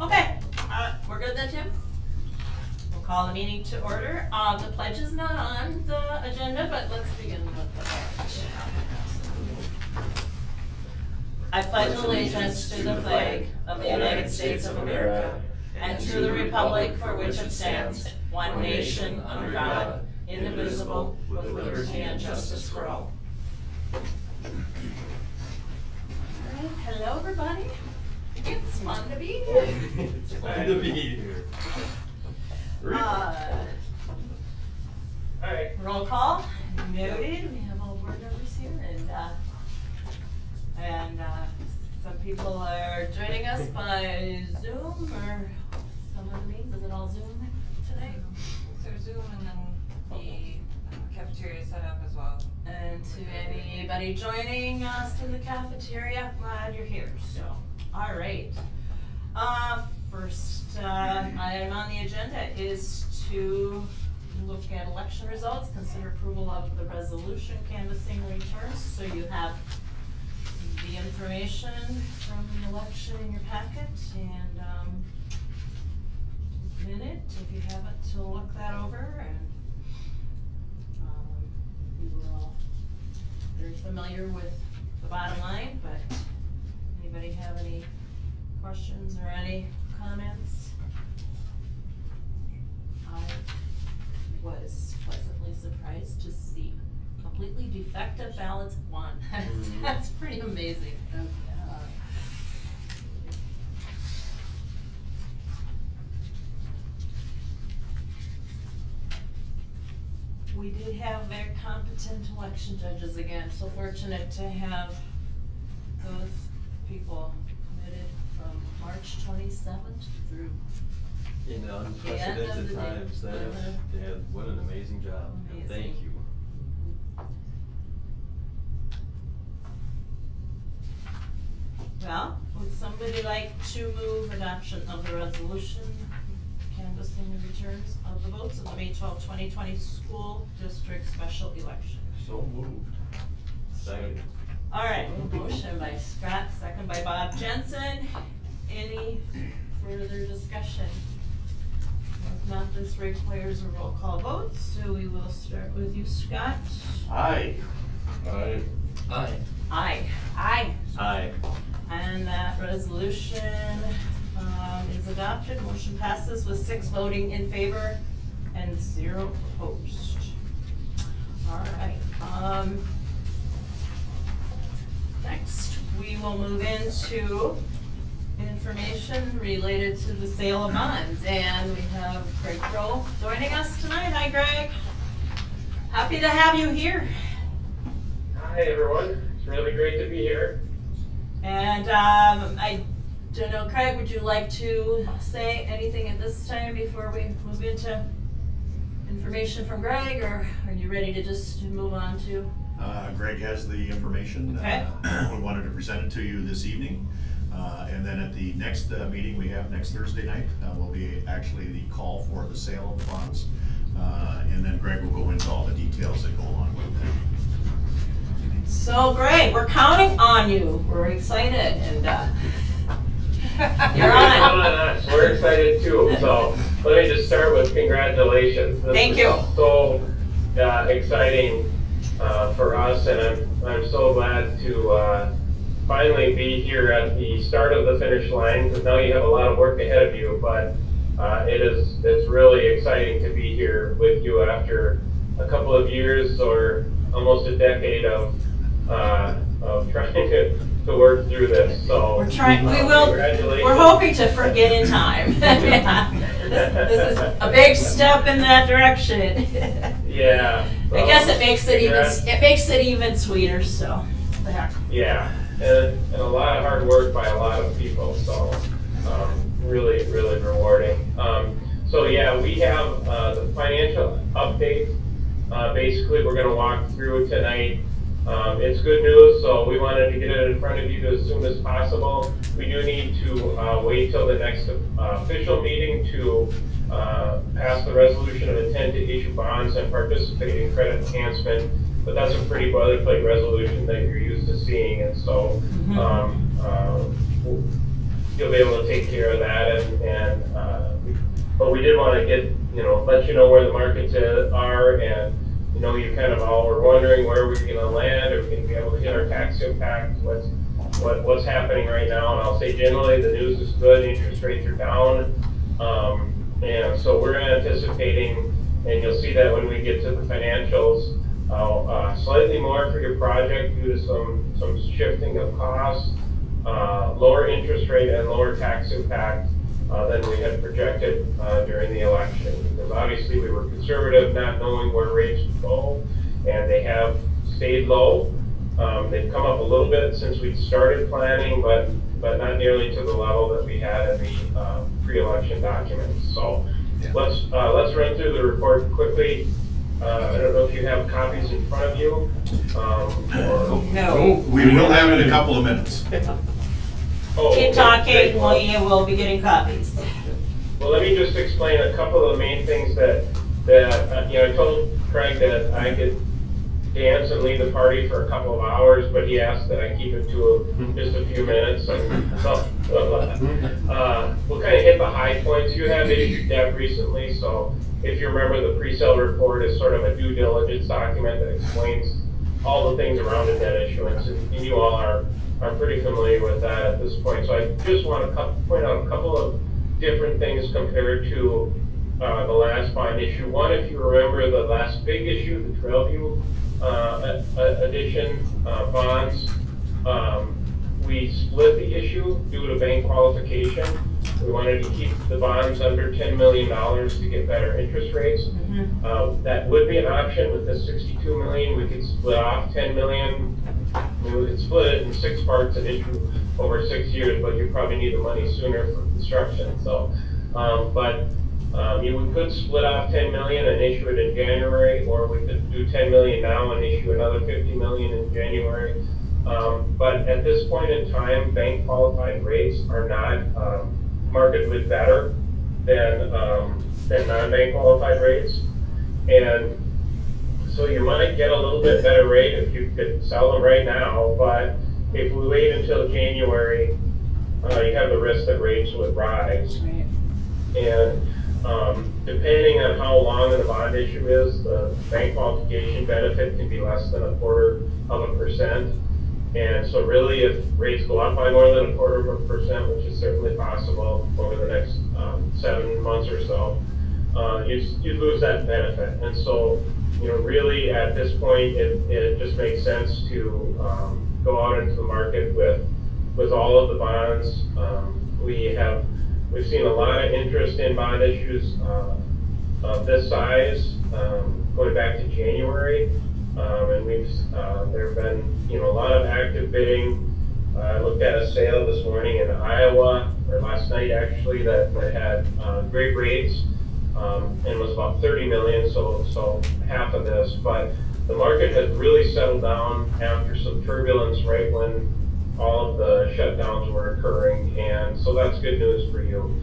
Okay, we're good then, Tim? We'll call the meeting to order. The pledge is not on the agenda, but let's begin with the pledge. I pledge allegiance to the flag of the United States of America and to the republic for which it stands, one nation, under God, indivisible, with liberty and justice for all. All right, hello everybody. It's fun to be here. It's fun to be here. Alright, roll call, noted, we have all board members here, and some people are joining us by Zoom, or some of the meetings, is it all Zoom today? So Zoom and then the cafeteria set up as well. And to anybody joining us in the cafeteria, glad you're here, so, alright. First item on the agenda is to look at election results, consider approval of the resolution canvassing returns. So you have the information from the election in your packet, and a minute if you haven't to look that over, and we were all very familiar with the bottom line, but anybody have any questions or any comments? I was pleasantly surprised to see completely defective ballots won. That's pretty amazing. We did have very competent election judges again, so fortunate to have those people committed from March 27th through In the end of the unprecedented day. times, what an amazing job. Amazing. Thank you. Well, would somebody like to move adoption of the resolution canvassing the returns of the votes of the May 12, 2020 school district special election? So moved. Second. All right, motion by Scott, second by Bob Jensen. Any further discussion? If not, this requires a roll call vote, so we will start with you, Scott. Aye. Aye. Aye. Aye. Aye. Aye. And that resolution is adopted. Motion passes with 6 voting in favor and 0 opposed. All right. Next, we will move into information related to the sale of bonds. And we have Greg Kroll joining us tonight. Hi, Greg. Happy to have you here. Hi, everyone. It's really great to be here. And I don't know, Craig, would you like to say anything at this time before we move into information from Greg, or are you ready to just move on to? Greg has the information. Okay. We wanted to present it to you this evening. And then at the next meeting we have next Thursday night will be actually the call for the sale of the bonds. And then Greg will go into all the details that go along with that. So Greg, we're counting on you. We're excited, and you're on. We're excited too. So let me just start with congratulations. Thank you. So exciting for us, and I'm so glad to finally be here at the start of the finish line, because now you have a lot of work ahead of you. But it's really exciting to be here with you after a couple of years or almost a decade of trying to work through this. So We're trying. We will. Congratulations. We're hoping to forget in time. Yeah. This is a big step in that direction. Yeah. I guess it makes it even. Yeah. It makes it even sweeter. So. Yeah, and a lot of hard work by a lot of people, so really, really rewarding. So yeah, we have the financial update. Basically, we're going to walk through tonight. It's good news, so we wanted to get it in front of you as soon as possible. We do need to wait till the next official meeting to pass the resolution of intent to issue bonds and participate in credit enhancement. But that's a pretty boilerplate resolution that you're used to seeing, and so you'll be able to take care of that but we did want to get, let you know where the markets are, and, you kind of all were wondering where we're going to land, are we going to be able to hit our tax impact, what's happening right now, and I'll say generally the news is good, interest rates are down, and so we're anticipating, and you'll see that when we get to the financials, slightly more for your project due to some shifting of costs, lower interest rate and lower tax impact than we had projected during the election. Because obviously we were conservative, not knowing where rates would go, and they have stayed low. They've come up a little bit since we started planning, but not nearly to the level that we had in the pre-election documents. So let's run through the report quickly. I don't know if you have copies in front of you. No. We will have it in a couple of minutes. Oh, Keep okay, talking, great. we'll be getting copies. Well, let me just explain a couple of the main things that I told Craig that I could dance and lead the party for a couple of hours, but he asked that I keep it to just a few minutes. And so we'll kind of hit the high points. You have issued debt recently, so if you remember, the pre-sale report is sort of a due diligence document that explains all the things around a debt issuance, and you all are pretty familiar with that at this point. So I just want to point out a couple of different things compared to the last bond issue. One, if you remember the last big issue, the Trailview edition bonds, we split the issue due to bank qualification. We wanted to keep the bonds under $10 million to get better interest rates. That would be an option. With the 62 million, we could split off 10 million. We could split it in 6 parts and issue over 6 years, but you probably need the money sooner for construction. So, we could split off 10 million and issue it in January, or we could do 10 million now and issue another 50 million in January. But at this point in time, bank qualified rates are not markedly better than non-bank qualified rates. And so you might get a little bit better rate if you could sell them right now, but if we wait until January, you have the risk that rates would rise. Right. And depending on how long the bond issue is, the bank qualification benefit can be less than 0.25%. And so really, if rates go up by more than 0.25%, which is certainly possible over the next 7 months or so, you lose that benefit. And so, really at this point, it just makes sense to go out into the market with all of the bonds. We've seen a lot of interest in bond issues of this size going back to January, and there have been a lot of active bidding. I looked at a sale this morning in Iowa, or last night actually, that had great rates and was about 30 million, so half of this. But the market has really settled down after some turbulence right when all of the shutdowns were occurring, and so that's good news for you.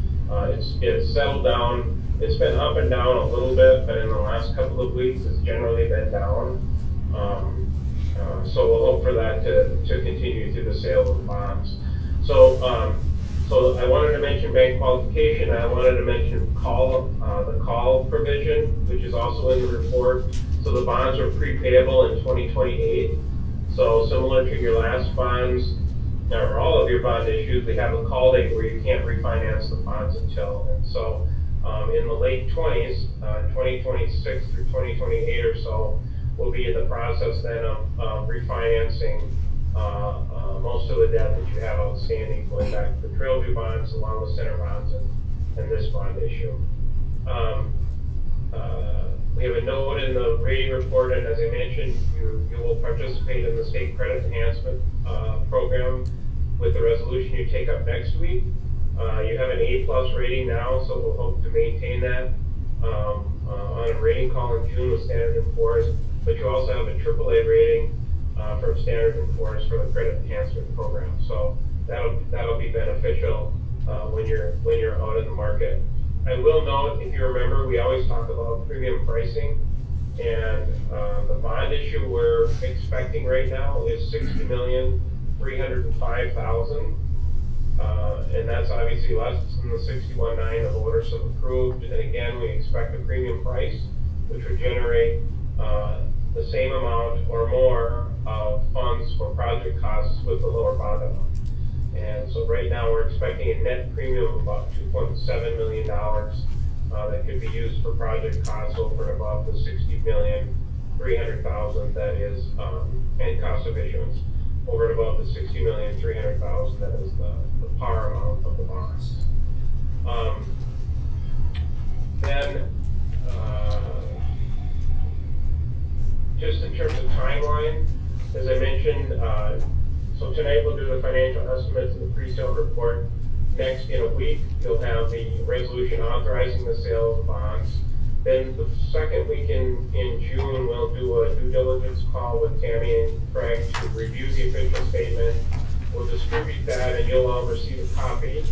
It's settled down. It's been up and down a little bit, but in the last couple of weeks, it's generally been down. So we'll hope for that to continue through the sale of bonds. So I wanted to mention bank qualification. I wanted to mention the call provision, which is also in the report. So the bonds are prepayable in 2028. So similar to your last bonds, or all of your bond issues, we have a call date where you can't refinance the bonds until. And so in the late 20s, 2026 through 2028 or so, we'll be in the process then of refinancing most of the debt that you have outstanding, going back to the Trailview bonds along with center bonds and this bond issue. We have a note in the rating report, and as I mentioned, you will participate in the state credit enhancement program with the resolution you take up next week. You have an A+ rating now, so we'll hope to maintain that on a rating call in June with Standard & Poor's, but you also have a AAA rating from Standard & Poor's for the credit enhancement program. So that'll be beneficial when you're out in the market. I will note, if you remember, we always talk about premium pricing, and the bond issue we're expecting right now is $60,305,000, and that's that's obviously less than the 61.9 the voters have approved. And again, we expect a premium price, which would generate the same amount or more of funds for project costs with the lower bond amount. And so right now, we're expecting a net premium of about $2.7 million that could be used for project costs over and above the $60,300,000 that is, and cost of issuance over and above the $60,300,000 that is the par amount of the bonds. Then, just in terms of timeline, as I mentioned, so tonight we'll do the financial estimates and the pre-sale report. Next, in a week, you'll have the resolution authorizing the sale of the bonds. Then the second week in June, we'll do a due diligence call with Tammy and Craig to review the official statement. We'll distribute that and you'll all receive a copy.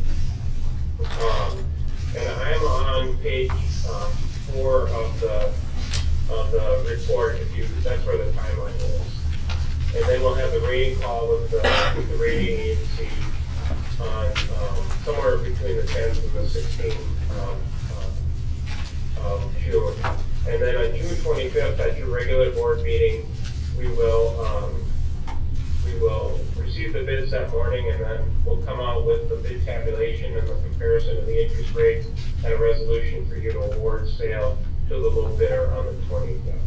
And I'm on page 4 of the report, that's where the timeline is. And then we'll have the rating call with the rating agency on somewhere between the 10th and the 16th of June. And then on June 25th, at your regular board meeting, we will receive the bids that morning, and then we'll come out with the bid tabulation and the comparison of the interest rates and a resolution for you to award sale to the low bidder on the 25th.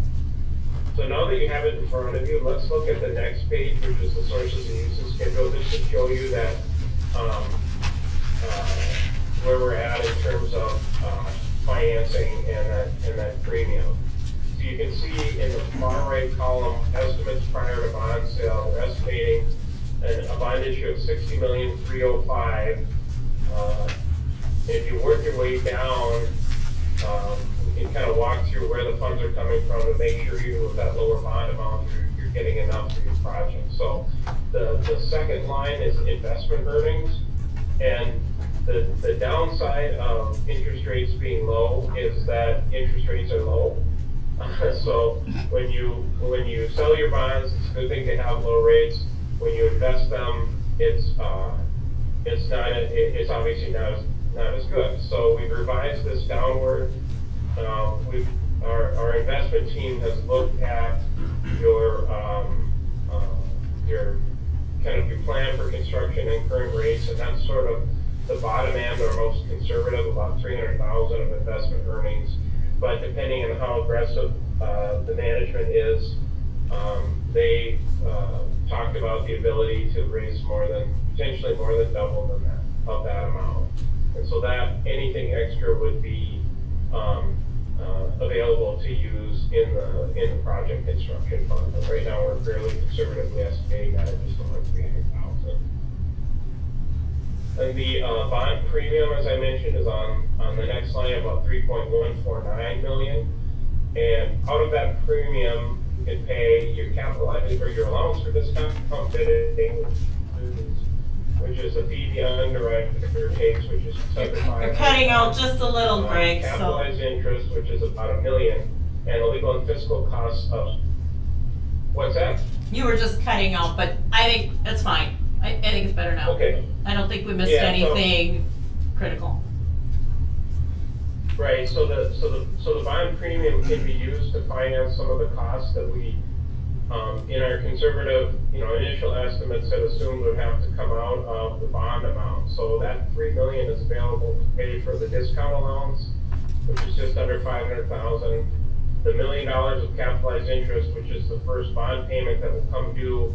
So now that you have it in front of you, let's look at the next page, which is the sources and uses schedule. This should show you that where we're at in terms of financing and that premium. So you can see in the far right column, estimates prior to bond sale, we're estimating a bond issue of $60,305,000. If you work your way down, you can kind of walk through where the funds are coming from to make sure even with that lower bond amount, you're getting enough for your project. So the second line is investment earnings, and the downside of interest rates being low is that interest rates are low. So when you sell your bonds, it's a good thing to have low rates. When you invest them, it's obviously not as good. So we've revised this downward. Our investment team has looked at your kind of your plan for construction and current rates, and that's sort of the bottom end or most conservative, about $300,000 of investment earnings. But depending on how aggressive the management is, they talked about the ability to raise potentially more than double than that amount. And so that anything extra would be available to use in the project construction fund. But right now we're fairly conservatively estimating that at just over $300,000. And the bond premium, as I mentioned, is on the next line about $3.149 million. And out of that premium, you can pay your capitalized or your allowance for discount bidding, which is a fee the underwriter takes, which is $75,000. You're cutting out just a little, Greg, so. Capitalized interest, which is about $1 million, and the legal and fiscal costs of, what's that? You were just cutting out, but I think that's fine. I think it's better now. Okay. I don't think we missed Yeah, anything critical. Right, so the bond premium can be used to finance some of the costs that we, in our conservative, initial estimates that assumed would have to come out of the bond amount. So that $3 million is available to pay for the discount allowance, which is just under $500,000. The $1 million of capitalized interest, which is the first bond payment that will come due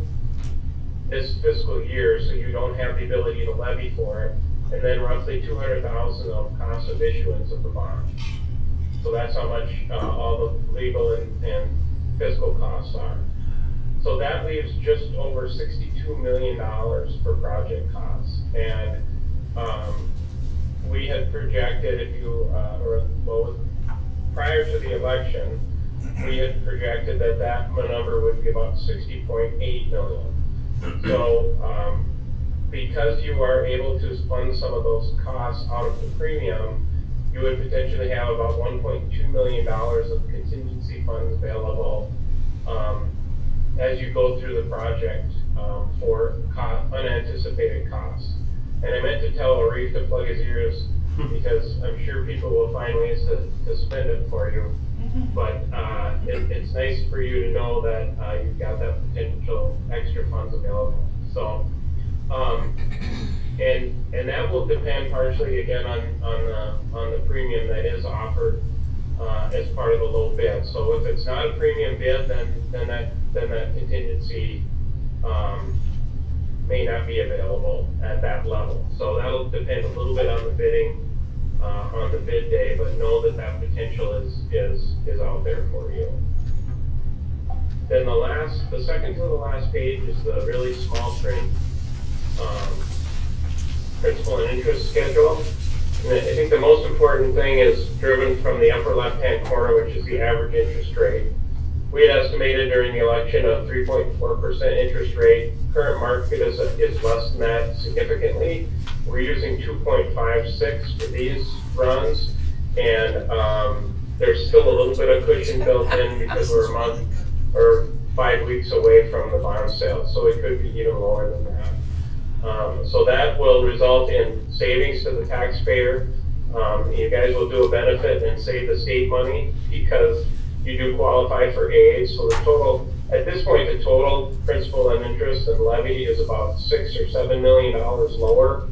this fiscal year, so you don't have the ability to levy for it. And then roughly $200,000 of cost of issuance of the bond. So that's how much all the legal and fiscal costs are. So that leaves just over $62 million for project costs. And we had projected, prior to the election, we had projected that number would be about $60.8 million. So because you are able to fund some of those costs out of the premium, you would potentially have about $1.2 million of contingency funds available as you go through the project for unanticipated costs. And I meant to tell Arif to plug his ears, because I'm sure people will find ways to spend it for you. But it's nice for you to know that you've got that potential extra funds available. So, and that will depend partially again on the premium that is offered as part of the low bid. So if it's not a premium bid, then that contingency may not be available at that level. So that'll depend a little bit on the bidding on the bid day, but know that that potential is out there for you. Then the second to the last page is the really small print principal and interest schedule. And I think the most important thing is driven from the upper left-hand corner, which is the average interest rate. We had estimated during the election a 3.4% interest rate. Current market is less than that significantly. We're using 2.56 for these runs, and there's still a little bit of cushion built in because we're a month or 5 weeks away from the bond sale, so it could be even lower than that. So that will result in savings to the taxpayer. You guys will do a benefit and save the state money because you do qualify for aid. So the total, at this point, the total principal and interest and levy is about $6 or $7 million lower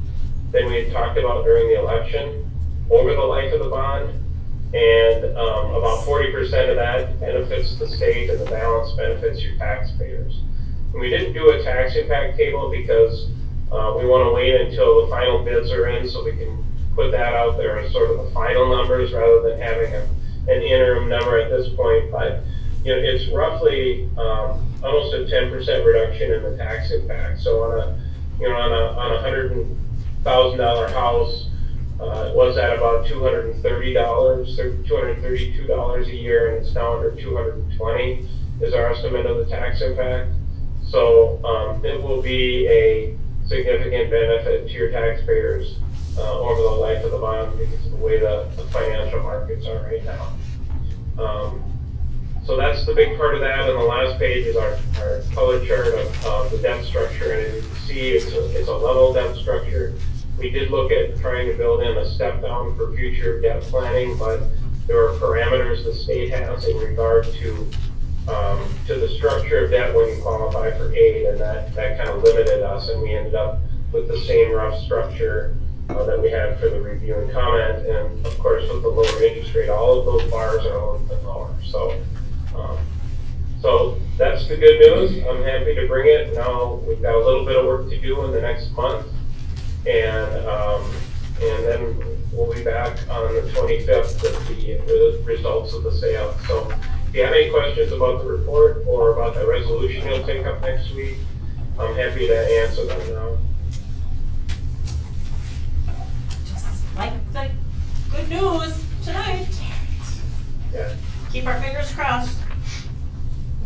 than we had talked about during the election over the life of the bond. And about 40% of that benefits the state and the balance benefits your taxpayers. And we didn't do a tax impact table because we want to wait until the final bids are in so we can put that out there as sort of the final numbers rather than having an interim number at this point. But you know, it's roughly almost a 10% reduction in the tax impact. So on a $100,000 house, it was at about $230, $232 a year, and it's now under $220 is our estimate of the tax impact. So it will be a significant benefit to your taxpayers over the life of the bond because of the way the financial markets are right now. So that's the big part of that. And the last page is our color chart of the debt structure. And as you can see, it's a level debt structure. We did look at trying to build in a step down for future debt planning, but there are parameters the state has in regard to the structure of debt when you qualify for aid, and that kind of limited us, and we ended up with the same rough structure that we had for the review and comment. And of course, with the lower interest rate, all of those bars are a little bit lower. So that's the good news. I'm happy to bring it. Now we've got a little bit of work to do in the next month, and then we'll be back on the 25th with the results of the sale. So if you have any questions about the report or about the resolution you'll take up next week, I'm happy to answer them now. Just like the good news tonight. Yeah. Keep our fingers crossed.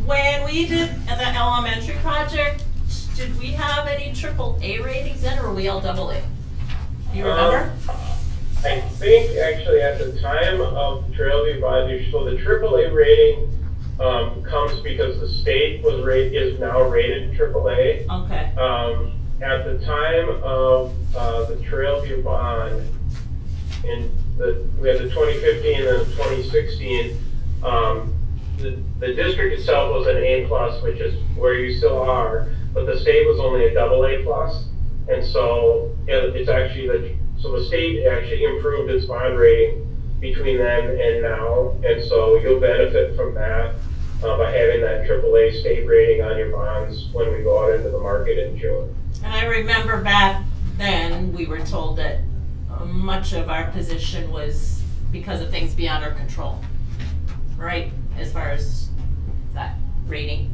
When we did the elementary project, did we have any AAA ratings then, or were we all AA? Do you remember? I think actually at the time of Trailview Bond, so the AAA rating comes because the state is now rated AAA. Okay. At the time of the Trailview Bond, we had the 2015 and the 2016. The district itself was an A+, which is where you still are, but the state was only a AA+, and so it's actually so the state actually improved its bond rating between then and now, and so you'll benefit from that by having that AAA state rating on your bonds when we go out into the market in June. And I remember back then, we were told that much of our position was because of things beyond our control, right? As far as that rating.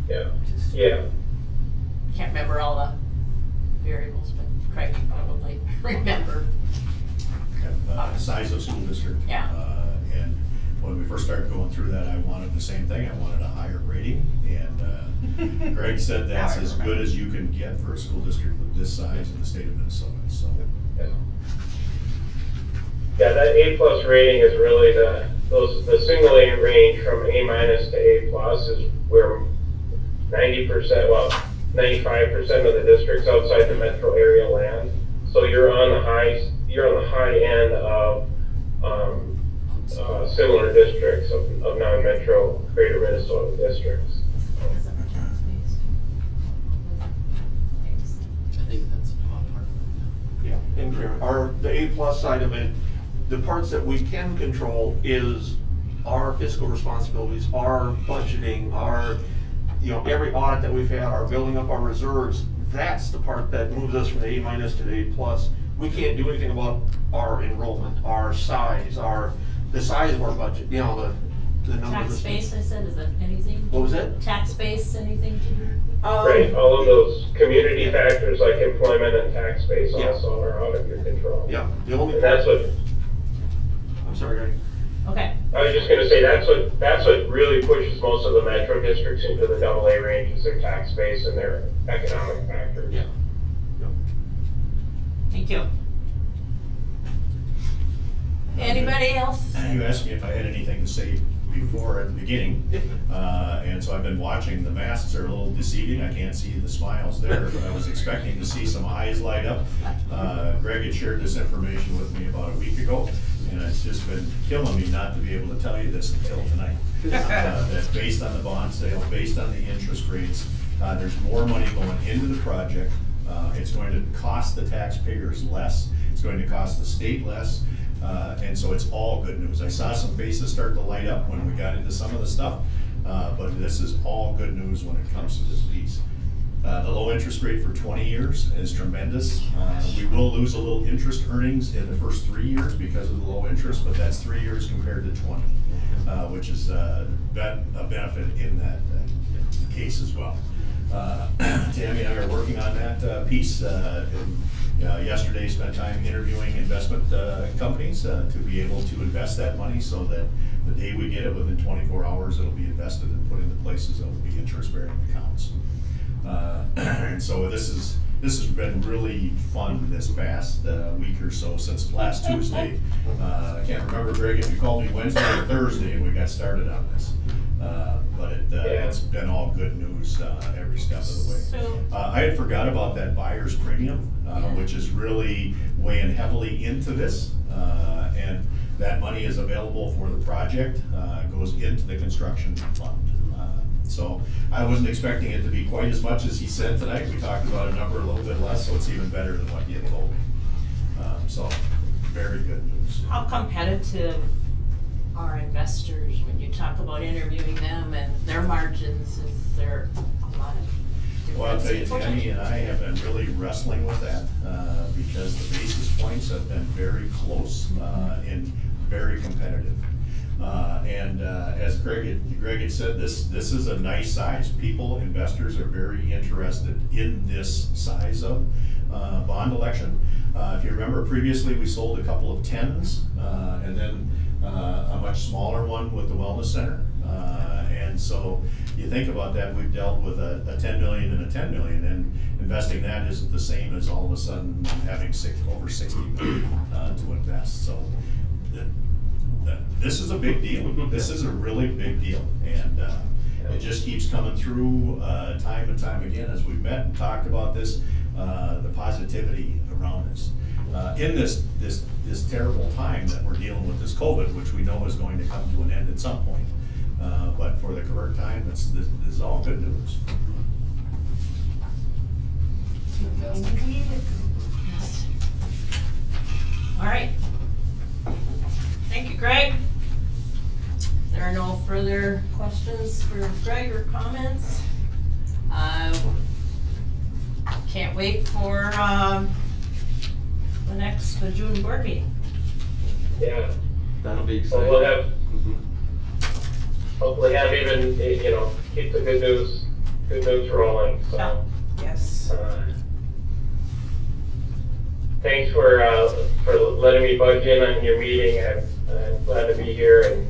Yeah. Yeah. Can't remember all the variables, but Craig can probably remember. Size of school district. Yeah. And when we first started going through that, I wanted the same thing. I wanted a higher rating. And Greg said that's as good as you can get for a school district of this size in the state of Minnesota. So. Yeah, that A+ rating is really the single A range from A- to A+ is where 90%, well, 95% of the districts outside the metro area land. So you're on the high end of, similar districts of non-metro greater Minnesota districts. I think that's about part of it, Yeah, and the A+ side of it, the parts that we can control is our fiscal responsibilities, our budgeting, our, every audit that we've had, our building up our reserves. That's the part that moves us from the A- to the A+. We can't do anything about our enrollment, our size, the size of our budget, the numbers. Tax base, I said, is that anything? What was it? Tax base, anything to do? Right, all of those community factors like employment and tax base Yeah. also are out of your control. Yeah, the only And part. that's what, I'm sorry, Greg. Okay, I was just gonna say, that's what really pushes most of the metro districts into the AA range is their tax base and their economic factors. Yeah. thank you. Anybody else? You asked me if I had anything to say before at the beginning, and so I've been watching. The masks are a little deceiving. I can't see the smiles there, but I was expecting to see some eyes light up. Greg had shared this information with me about a week ago, and it's just been killing me not to be able to tell you this until tonight. That based on the bond sale, based on the interest rates, there's more money going into the project. It's going to cost the taxpayers less. It's going to cost the state less. And so it's all good news. I saw some faces start to light up when we got into some of the stuff, but this is all good news when it comes to this piece. The low interest rate for 20 years is tremendous. We will lose a little interest earnings in the first 3 years because of the low interest, but that's 3 years compared to 20, which is a benefit in that case as well. Tammy and I are working on that piece. Yesterday spent time interviewing investment companies to be able to invest that money so that the day we get it, within 24 hours, it'll be invested and put into places that will be interest-bearing accounts. And so this has been really fun this past week or so since last Tuesday. I can't remember, Greg, if you called me Wednesday or Thursday and we got started on this. But it's been all good news every step of the way. So, I had forgot about that buyer's premium, which is really weighing heavily into this. And that money is available for the project, goes into the construction fund. So I wasn't expecting it to be quite as much as he said tonight. We talked about a number a little bit less, so it's even better than what he had told me. So very good news. how competitive are investors when you talk about interviewing them and their margins? Is there a lot of Well, I'll tell you, difference? Tammy and I have been really wrestling with that, because the basis points have been very close, and very competitive. And as Greg had said, this is a nice size. Investors are very interested in this size of bond election. If you remember previously, we sold a couple of 10s, and then a much smaller one with the wellness center. And so you think about that, we've dealt with a 10 million and a 10 million, and investing that isn't the same as all of a sudden having over 60 million to invest. So this is a big deal. This is a really big deal, and it just keeps coming through time and time again as we've met and talked about this. The positivity around this in this terrible time that we're dealing with, this COVID, which we know is going to come to an end at some point. But for the current time, this is all good news. Yes. All right. Thank you, Greg. If there are no further questions for Greg or comments, can't wait for the June board meeting. Yeah, That'll be well, exciting. we'll have, Mhm. hopefully have even, keep the good news rolling, so. Yeah. Yes. Thanks for letting me budge in on your meeting. I'm glad to be here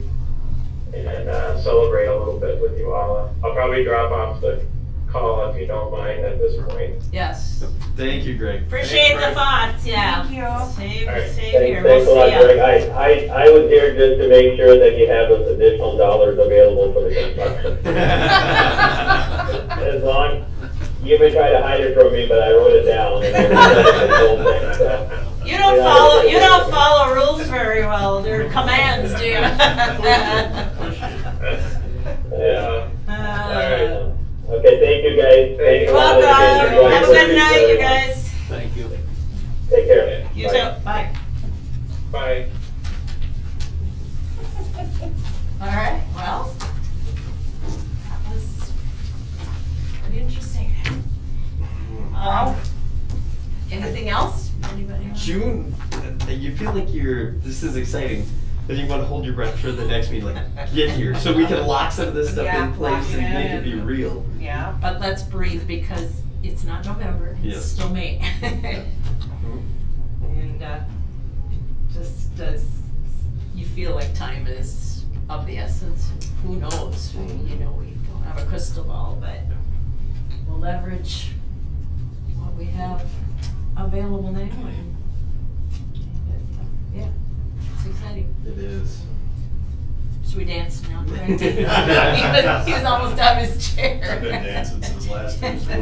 and celebrate a little bit with you all. I'll probably drop off the call if you don't mind at this point. Yes. Thank you, Greg. Appreciate the Greg. thoughts, yeah. Thank you. All right, Same thanks, here. thanks a We'll lot, see ya. Greg. I was here just to make sure that you have those additional dollars available for the construction. As long, You may try to hide it from me, but I wrote it down. And I remembered the whole thing, so. You don't follow rules very well, they're commands, do you? Yeah. Alright. Okay, thank you guys. Thank You're you. welcome, have a good night, you guys. Thank you. Take care. You Bye. too, bye. Bye. Alright, well, that was pretty interesting. Anything else? Anybody else? June, you feel like this is exciting, then you want to hold your breath for the next meeting, like, get here, so we can lock some of this stuff Yeah, in place lock it and make it in. be real. Yeah. But let's breathe because it's not November, it's Yes. still May. And it just does, you feel like time is of the essence. Who knows? You know, we don't have a crystal ball, but we'll leverage what we have available now and yeah, it's exciting. It is. Should we dance now? Right? he was almost out of his chair. I've been dancing since last Tuesday.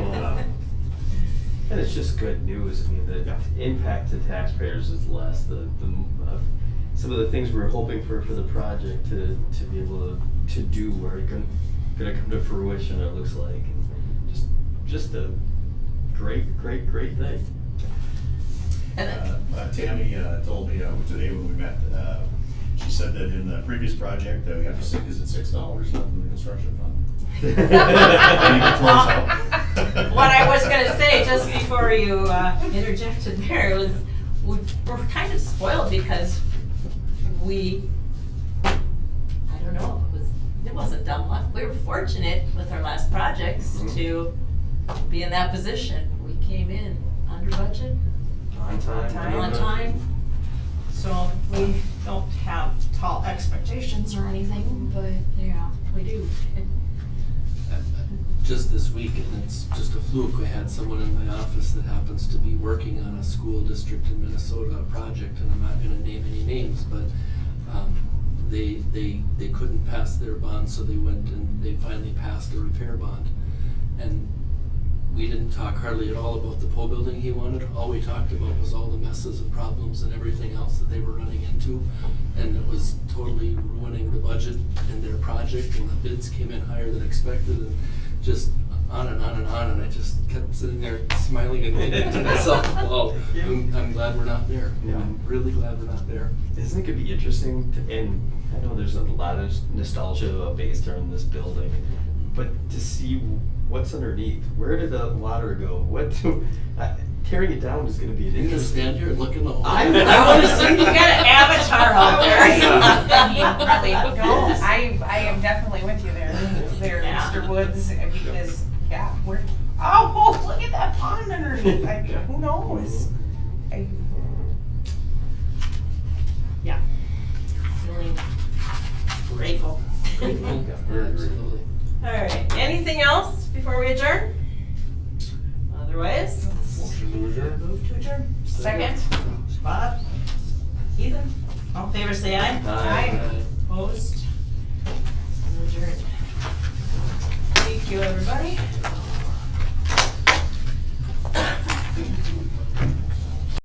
And it's just good news. I mean, the impact to taxpayers is less. Some of the things we were hoping for the project to be able to do are going to come to fruition. It looks like, and just a great thing. And then, Tammy told me today when we met, she said that in the previous project, we got is it $6 left in the construction fund? what I was gonna say just before you interjected there was we're kind of spoiled because I don't know, it wasn't dumb luck. We were fortunate with our last projects to be in that position. We came in under budget, On time. on time. So we don't have tall expectations or anything, but yeah, we do. Just this week, and it's just a fluke, I had someone in my office that happens to be working on a school district in Minnesota project, and I'm not gonna name any names, but they couldn't pass their bond, so they went and they finally passed a repair bond. And we didn't talk hardly at all about the pole building he wanted. All we talked about was all the messes and problems and everything else that they were running into. And it was totally ruining the budget in their project, and the bids came in higher than expected, and just on and on and on. And I just kept sitting there smiling and thinking to myself, well, I'm glad we're not there. Yeah. I'm really glad we're not there. Isn't it gonna be interesting and I know there's a lot of nostalgia based around this building, but to see what's underneath, where did the water go? Tearing it down is gonna be an You can interesting. stand here and look in the hole. I wanna see. You got an avatar out there. I am definitely with you there, Yeah. Mr. Woods, because, yeah, look at that pond underneath, who knows? Yeah. Feeling grateful. Absolutely. All right, anything else before we adjourn? Otherwise, move to adjourn. Second? Bob? Ethan? All in favor, say aye. Aye. Opposed? Adjourned. Thank you, everybody.